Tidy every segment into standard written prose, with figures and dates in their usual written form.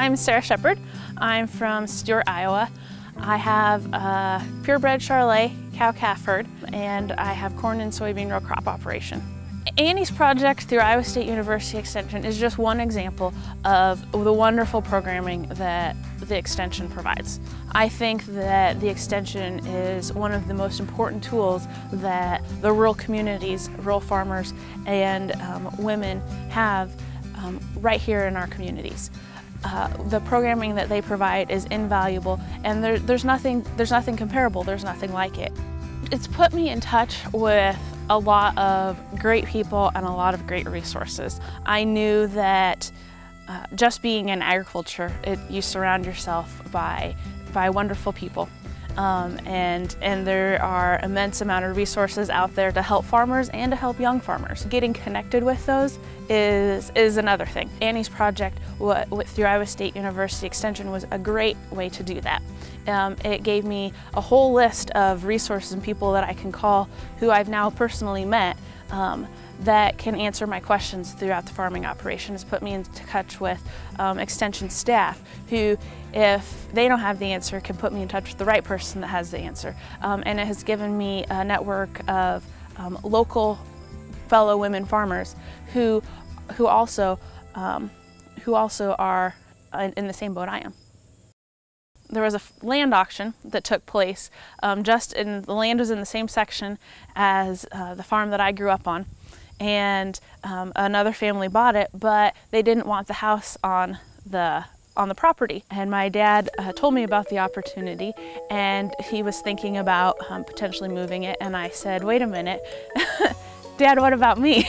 I'm Sara Shepherd. I'm from Stewart, Iowa. I have a purebred Charolais cow-calf herd, and I have corn and soybean row crop operation. Annie's project through Iowa State University Extension is just one example of the wonderful programming that the Extension provides. I think that the Extension is one of the most important tools that the rural communities, rural farmers, and women have right here in our communities. The programming that they provide is invaluable, and there's nothing comparable, there's nothing like it. It's put me in touch with a lot of great people and a lot of great resources. I knew that just being in agriculture, you surround yourself by wonderful people. And there are immense amount of resources out there to help farmers and to help young farmers. Getting connected with those is another thing. Annie's project through Iowa State University Extension was a great way to do that. It gave me a whole list of resources and people that I can call who I've now personally met that can answer my questions throughout the farming operation. It's put me in touch with Extension staff who, if they don't have the answer, can put me in touch with the right person that has the answer. And it has given me a network of local fellow women farmers who also are in the same boat I am. There was a land auction that took place the land was in the same section as the farm that I grew up on, and another family bought it, but they didn't want the house on the property. And my dad told me about the opportunity, and he was thinking about potentially moving it, and I said, wait a minute, Dad, what about me?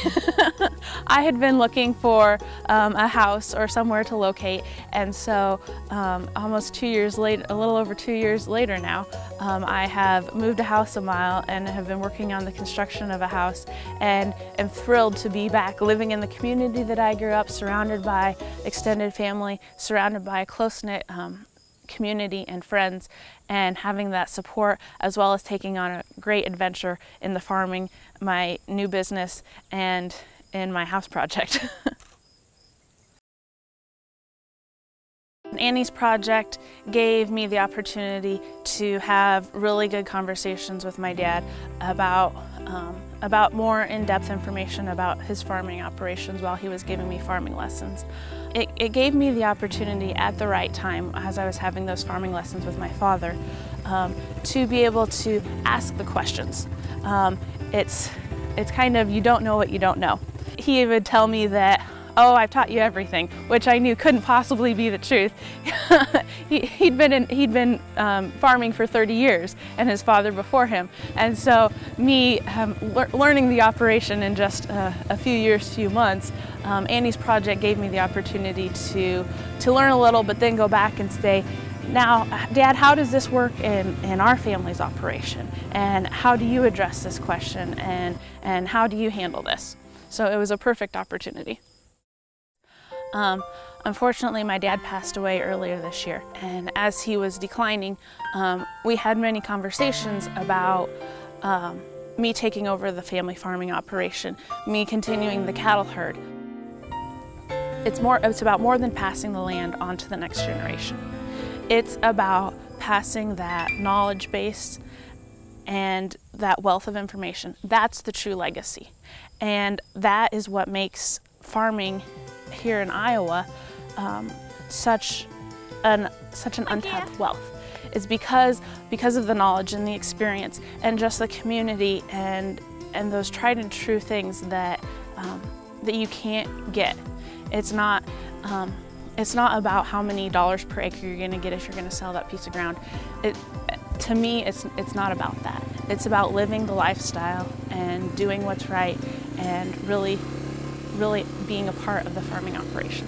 I had been looking for a house or somewhere to locate, and so almost 2 years later, a little over 2 years later now, I have moved a house a mile and have been working on the construction of a house, and am thrilled to be back living in the community that I grew up, surrounded by extended family, surrounded by a close-knit community and friends, and having that support, as well as taking on a great adventure in the farming, my new business, and in my house project. Annie's project gave me the opportunity to have really good conversations with my dad about more in-depth information about his farming operations while he was giving me farming lessons. It gave me the opportunity at the right time, as I was having those farming lessons with my father, to be able to ask the questions. It's kind of, you don't know what you don't know. He would tell me that, oh, I've taught you everything, which I knew couldn't possibly be the truth. He'd been farming for 30 years, and his father before him. And so me learning the operation in just a few months, Annie's project gave me the opportunity to learn a little, but then go back and say, now, Dad, how does this work in our family's operation? And how do you address this question? And how do you handle this? So it was a perfect opportunity. Unfortunately, my dad passed away earlier this year, and as he was declining, we had many conversations about me taking over the family farming operation, me continuing the cattle herd. It's about more than passing the land on to the next generation. It's about passing that knowledge base and that wealth of information. That's the true legacy, and that is what makes farming here in Iowa such an untapped wealth. It's because of the knowledge and the experience and just the community and those tried and true things that you can't get. It's not about how many dollars per acre you're going to get if you're going to sell that piece of ground. To me, it's not about that. It's about living the lifestyle and doing what's right and really being a part of the farming operation.